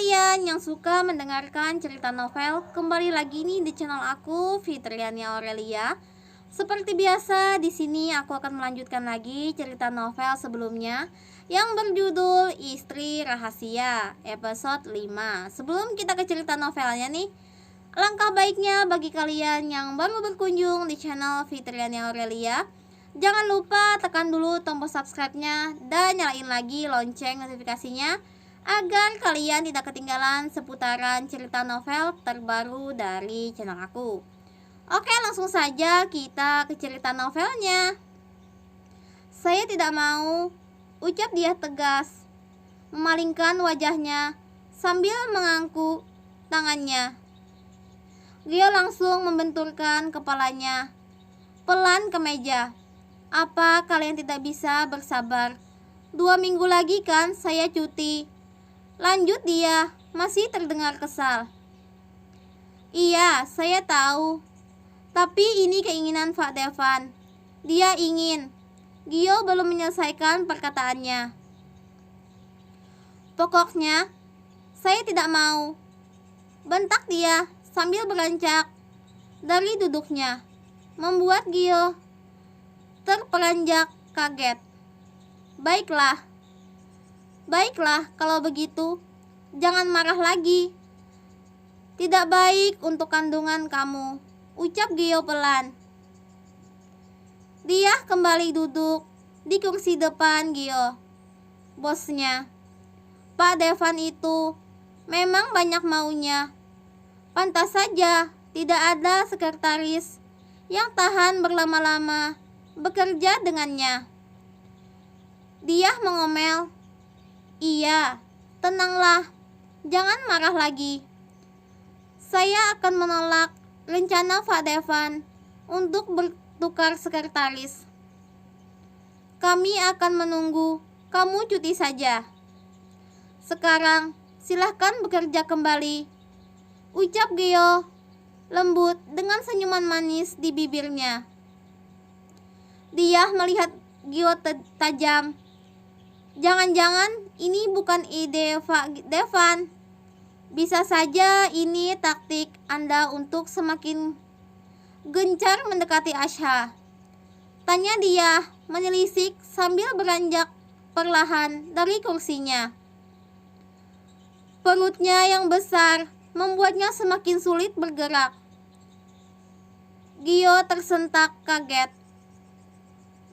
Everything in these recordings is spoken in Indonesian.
kalian yang suka mendengarkan cerita novel, kembali lagi nih di channel aku, Fitriania Aurelia. Seperti biasa, di sini aku akan melanjutkan lagi cerita novel sebelumnya yang berjudul Istri Rahasia, episode 5. Sebelum kita ke cerita novelnya nih, alangkah baiknya bagi kalian yang baru berkunjung di channel Fitriania Aurelia, jangan lupa tekan dulu tombol subscribe-nya dan nyalain lagi lonceng notifikasinya agar kalian tidak ketinggalan seputaran cerita novel terbaru dari channel aku. Oke, langsung saja kita ke cerita novelnya. Saya tidak mau, ucap dia tegas, memalingkan wajahnya sambil mengangguk tangannya. Dia langsung membenturkan kepalanya pelan ke meja. Apa kalian tidak bisa bersabar? 2 minggu lagi kan saya cuti. Lanjut dia, masih terdengar kesal. Iya, saya tahu. Tapi ini keinginan Pak Devan. Dia ingin. Gio belum menyelesaikan perkataannya. Pokoknya, saya tidak mau. Bentak dia sambil beranjak dari duduknya, membuat Gio terperanjak kaget. Baiklah, kalau begitu, jangan marah lagi. Tidak baik untuk kandungan kamu, ucap Gio pelan. Dia kembali duduk di kursi depan Gio. Bosnya, Pak Devan itu memang banyak maunya. Pantas saja tidak ada sekretaris yang tahan berlama-lama bekerja dengannya. Dia mengomel. Iya, tenanglah, jangan marah lagi. Saya akan menolak rencana Pak Devan untuk bertukar sekretaris. Kami akan menunggu kamu cuti saja. Sekarang silahkan bekerja kembali, ucap Gio lembut dengan senyuman manis di bibirnya. Dia melihat Gio tajam. Jangan-jangan ini bukan ide Pak Devan. Bisa saja ini taktik Anda untuk semakin gencar mendekati Asha. Tanya dia menyelisik sambil beranjak perlahan dari kursinya. Perutnya yang besar membuatnya semakin sulit bergerak. Gio tersentak kaget.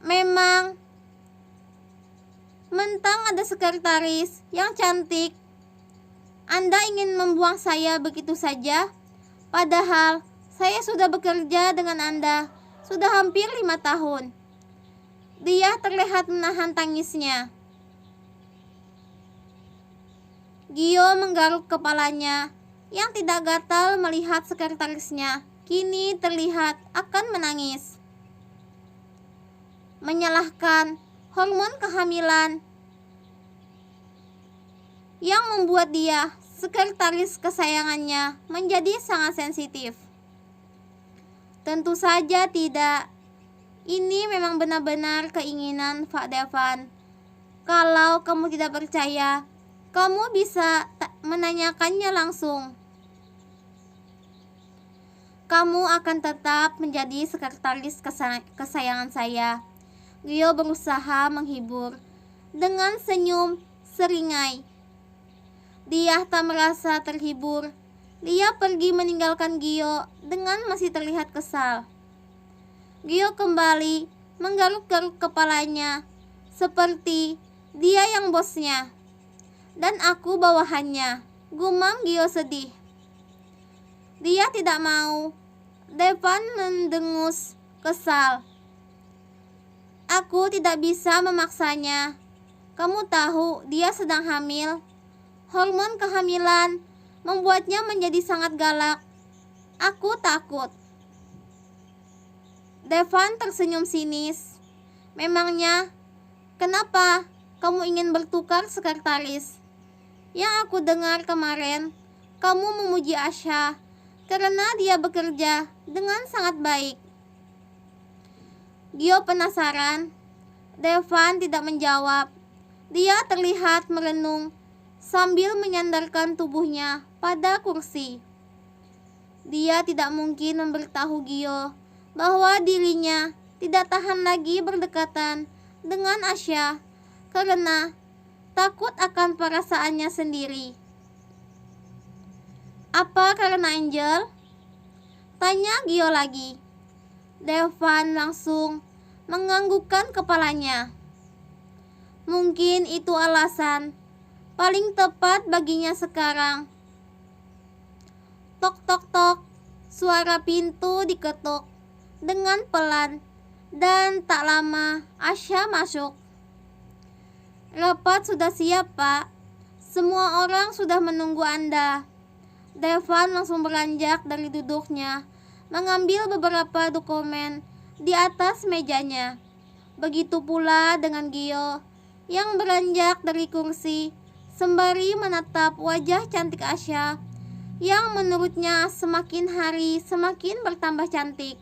Memang mentang ada sekretaris yang cantik, Anda ingin membuang saya begitu saja? Padahal saya sudah bekerja dengan Anda sudah hampir 5 tahun. Dia terlihat menahan tangisnya. Gio menggaruk kepalanya yang tidak gatal melihat sekretarisnya kini terlihat akan menangis. Menyalahkan hormon kehamilan yang membuat dia, sekretaris kesayangannya, menjadi sangat sensitif. Tentu saja tidak. Ini memang benar-benar keinginan Pak Devan. Kalau kamu tidak percaya, kamu bisa menanyakannya langsung. Kamu akan tetap menjadi sekretaris kesayangan saya. Gio berusaha menghibur dengan senyum seringai. Dia tak merasa terhibur. Dia pergi meninggalkan Gio dengan masih terlihat kesal. Gio kembali menggaruk-garuk kepalanya seperti dia yang bosnya dan aku bawahannya, gumam Gio sedih. Dia tidak mau. Devan mendengus kesal. Aku tidak bisa memaksanya. Kamu tahu dia sedang hamil. Hormon kehamilan membuatnya menjadi sangat galak. Aku takut. Devan tersenyum sinis. Memangnya, kenapa kamu ingin bertukar sekretaris? Yang aku dengar kemarin, kamu memuji Asha karena dia bekerja dengan sangat baik. Gio penasaran. Devan tidak menjawab. Dia terlihat merenung sambil menyandarkan tubuhnya pada kursi. Dia tidak mungkin memberitahu Gio bahwa dirinya tidak tahan lagi berdekatan dengan Asya karena takut akan perasaannya sendiri. Apa karena Angel? Tanya Gio lagi. Devan langsung menganggukkan kepalanya. Mungkin itu alasan paling tepat baginya sekarang. Tok tok tok, suara pintu diketuk dengan pelan dan tak lama Asya masuk. Rapat sudah siap, Pak. Semua orang sudah menunggu Anda. Devan langsung beranjak dari duduknya, mengambil beberapa dokumen di atas mejanya. Begitu pula dengan Gio yang beranjak dari kursi sembari menatap wajah cantik Asya yang menurutnya semakin hari semakin bertambah cantik.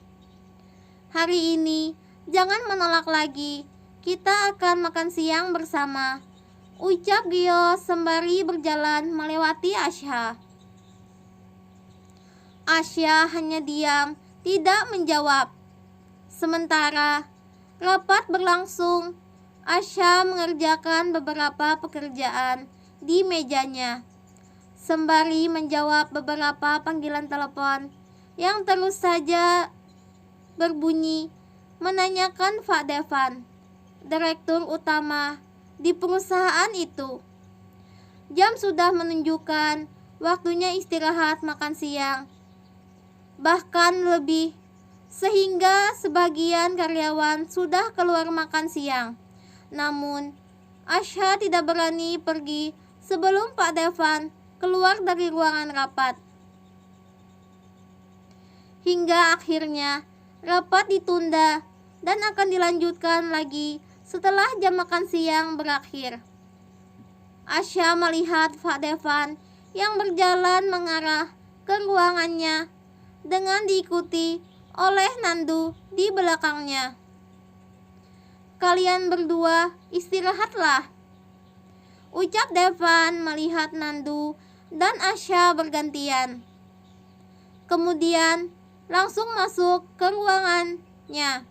Hari ini jangan menolak lagi, kita akan makan siang bersama, ucap Gio sembari berjalan melewati Asya. Asya hanya diam, tidak menjawab. Sementara rapat berlangsung, Asya mengerjakan beberapa pekerjaan di mejanya, sembari menjawab beberapa panggilan telepon yang terus saja berbunyi menanyakan Pak Devan, direktur utama di perusahaan itu. Jam sudah menunjukkan waktunya istirahat makan siang, bahkan lebih, sehingga sebagian karyawan sudah keluar makan siang. Namun Asya tidak berani pergi sebelum Pak Devan keluar dari ruangan rapat. Hingga akhirnya rapat ditunda dan akan dilanjutkan lagi setelah jam makan siang berakhir. Asya melihat Pak Devan yang berjalan mengarah ke ruangannya dengan diikuti oleh Nandu di belakangnya. Kalian berdua istirahatlah, ucap Devan melihat Nandu dan Asya bergantian. Kemudian langsung masuk ke ruangannya.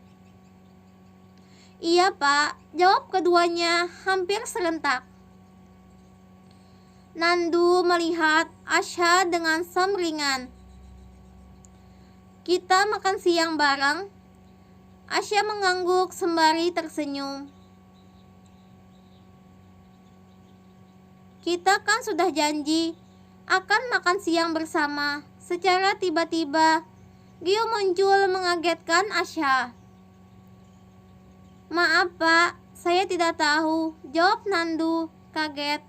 Iya Pak, jawab keduanya hampir serentak. Nandu melihat Asya dengan samringan. Kita makan siang bareng? Asya mengangguk sembari tersenyum. Kita kan sudah janji akan makan siang bersama. Secara tiba-tiba Gio muncul mengagetkan Asya. Maaf Pak, saya tidak tahu, jawab Nandu kaget.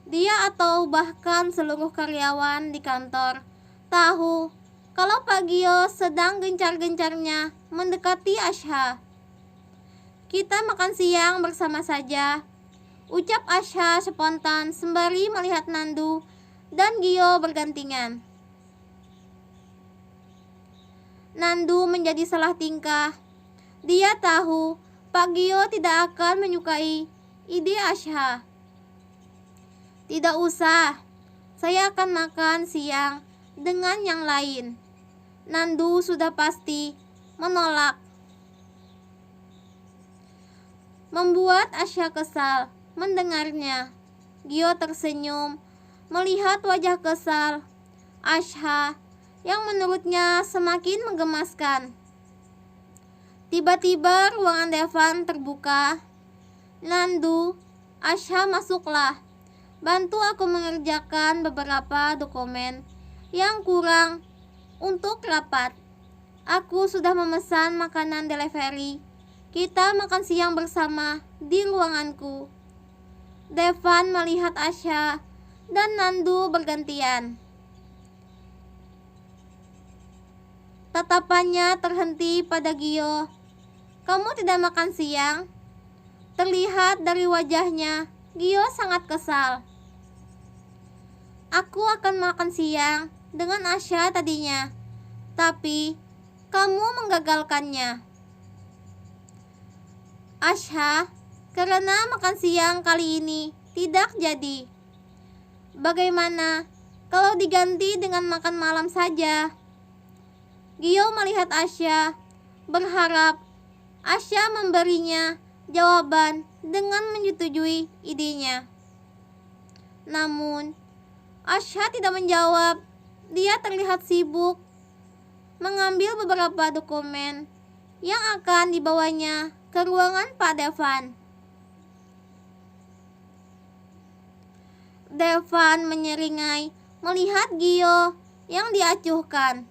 Dia atau bahkan seluruh karyawan di kantor tahu kalau Pak Gio sedang gencar-gencarnya mendekati Asya. Kita makan siang bersama saja, ucap Asya spontan sembari melihat Nandu dan Gio bergantian. Nandu menjadi salah tingkah. Dia tahu Pak Gio tidak akan menyukai ide Asya. Tidak usah, saya akan makan siang dengan yang lain. Nandu sudah pasti menolak. Membuat Asya kesal mendengarnya. Gio tersenyum melihat wajah kesal Asya yang menurutnya semakin menggemaskan. Tiba-tiba ruangan Devan terbuka. Nandu, Asya masuklah. Bantu aku mengerjakan beberapa dokumen yang kurang untuk rapat. Aku sudah memesan makanan delivery. Kita makan siang bersama di ruanganku. Devan melihat Asya dan Nandu bergantian. Tatapannya terhenti pada Gio. Kamu tidak makan siang? Terlihat dari wajahnya, Gio sangat kesal. Aku akan makan siang dengan Asya tadinya, tapi kamu menggagalkannya. Asya, karena makan siang kali ini tidak jadi. Bagaimana kalau diganti dengan makan malam saja? Gio melihat Asya, berharap Asya memberinya jawaban dengan menyetujui idenya. Namun, Asya tidak menjawab. Dia terlihat sibuk mengambil beberapa dokumen yang akan dibawanya ke ruangan Pak Devan. Devan menyeringai melihat Gio yang diacuhkan.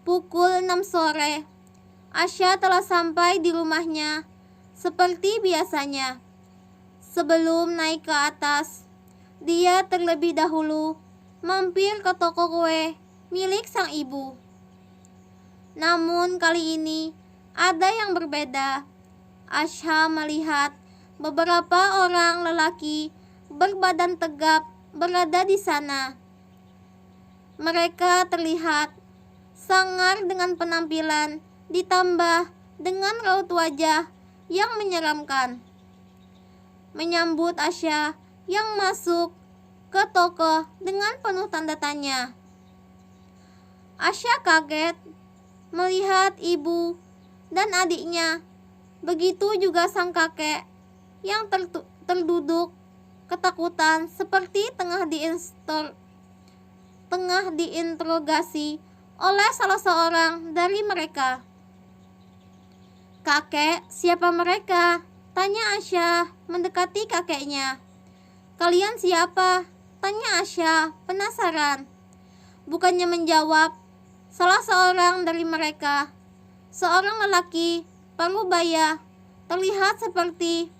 Pukul 6 sore, Asya telah sampai di rumahnya seperti biasanya. Sebelum naik ke atas, dia terlebih dahulu mampir ke toko kue milik sang ibu. Namun kali ini ada yang berbeda. Asya melihat beberapa orang lelaki berbadan tegap berada di sana. Mereka terlihat sangar dengan penampilan ditambah dengan raut wajah yang menyeramkan. Menyambut Asya yang masuk ke toko dengan penuh tanda tanya. Asya kaget melihat ibu dan adiknya. Begitu juga sang kakek yang terduduk ketakutan seperti tengah diinterogasi oleh salah seorang dari mereka. "Kakek, siapa mereka?" tanya Asya mendekati kakeknya. "Kalian siapa?" tanya Asya penasaran. Bukannya menjawab, salah seorang dari mereka, seorang lelaki parubaya, terlihat seperti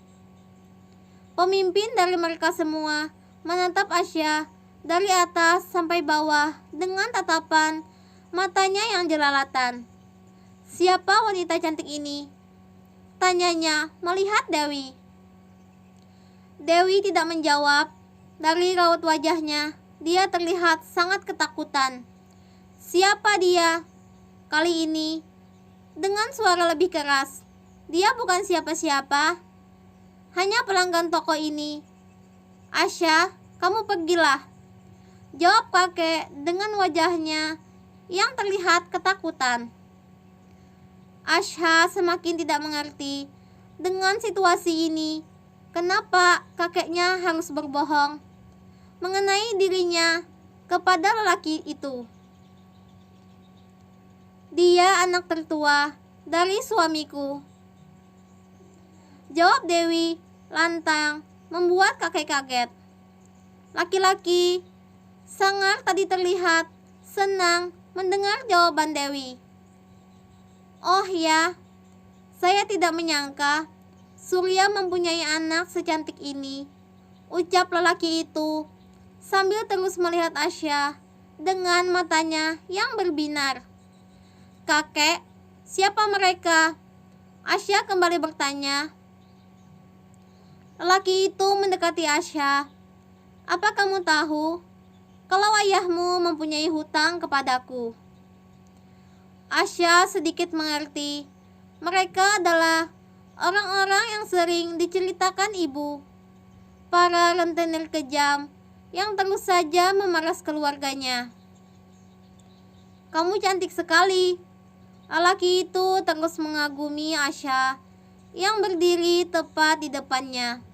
pemimpin dari mereka semua, menatap Asya dari atas sampai bawah dengan tatapan matanya yang jelalatan. "Siapa wanita cantik ini?" tanyanya melihat Dewi. Dewi tidak menjawab. Dari raut wajahnya, dia terlihat sangat ketakutan. "Siapa dia?" kali ini dengan suara lebih keras. "Dia bukan siapa-siapa, hanya pelanggan toko ini." "Asya, kamu pergilah," jawab kakek dengan wajahnya yang terlihat ketakutan. Asya semakin tidak mengerti dengan situasi ini. Kenapa kakeknya harus berbohong mengenai dirinya kepada lelaki itu? "Dia anak tertua dari suamiku," jawab Dewi lantang, membuat kakek kaget. Laki-laki sangar tadi terlihat senang mendengar jawaban Dewi. "Oh ya, saya tidak menyangka Surya mempunyai anak secantik ini," ucap lelaki itu sambil terus melihat Asya dengan matanya yang berbinar. "Kakek, siapa mereka?" Asya kembali bertanya. Lelaki itu mendekati Asya. "Apa kamu tahu kalau ayahmu mempunyai hutang kepadaku?" Asya sedikit mengerti. Mereka adalah orang-orang yang sering diceritakan ibu, para rentenir kejam yang terus saja memeras keluarganya. "Kamu cantik sekali." Lelaki itu terus mengagumi Asya yang berdiri tepat di depannya.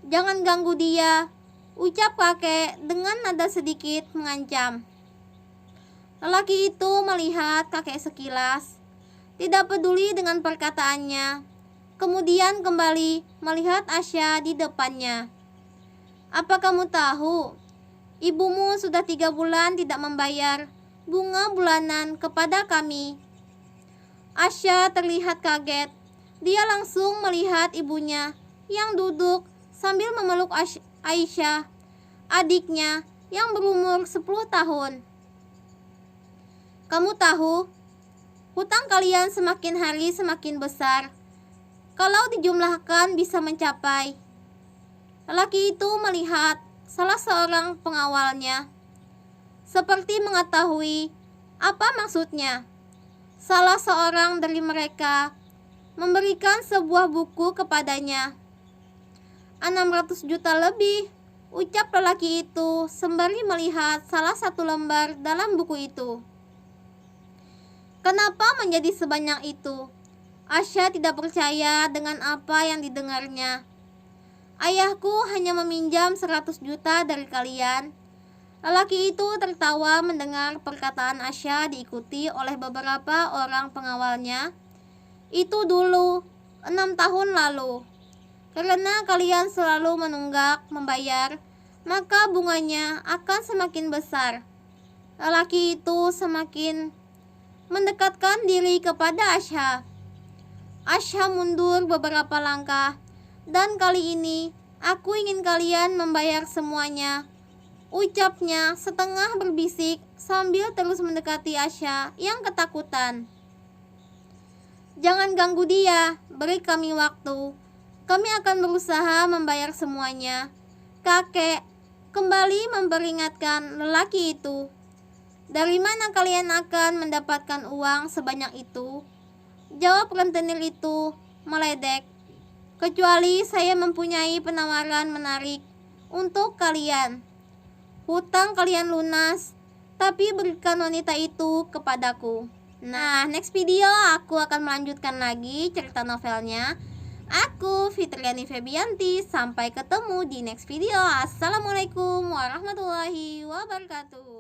"Jangan ganggu dia," ucap kakek dengan nada sedikit mengancam. Lelaki itu melihat kakek sekilas, tidak peduli dengan perkataannya, kemudian kembali melihat Asya di depannya. "Apa kamu tahu, ibumu sudah 3 bulan tidak membayar bunga bulanan kepada kami?" Asya terlihat kaget. Dia langsung melihat ibunya yang duduk sambil memeluk Aisyah, adiknya yang berumur 10 tahun. "Kamu tahu, hutang kalian semakin hari semakin besar. Kalau dijumlahkan bisa mencapai..." Lelaki itu melihat salah seorang pengawalnya, seperti mengetahui apa maksudnya. Salah seorang dari mereka memberikan sebuah buku kepadanya. 600 juta lebih, ucap lelaki itu sembari melihat salah satu lembar dalam buku itu. Kenapa menjadi sebanyak itu? Asya tidak percaya dengan apa yang didengarnya. Ayahku hanya meminjam 100 juta dari kalian. Lelaki itu tertawa mendengar perkataan Asya diikuti oleh beberapa orang pengawalnya. Itu dulu, 6 tahun lalu. Karena kalian selalu menunggak membayar, maka bunganya akan semakin besar. Lelaki itu semakin mendekatkan diri kepada Asya. Asya mundur beberapa langkah, dan kali ini aku ingin kalian membayar semuanya, ucapnya setengah berbisik sambil terus mendekati Asya yang ketakutan. Jangan ganggu dia, beri kami waktu. Kami akan berusaha membayar semuanya. Kakek kembali memperingatkan lelaki itu. Dari mana kalian akan mendapatkan uang sebanyak itu? Jawab rentenir itu meledek. Kecuali saya mempunyai penawaran menarik untuk kalian. Hutang kalian lunas, tapi berikan wanita itu kepadaku. Nah, next video aku akan melanjutkan lagi cerita novelnya. Aku Fitriani Febianti, sampai ketemu di next video. Assalamualaikum warahmatullahi wabarakatuh.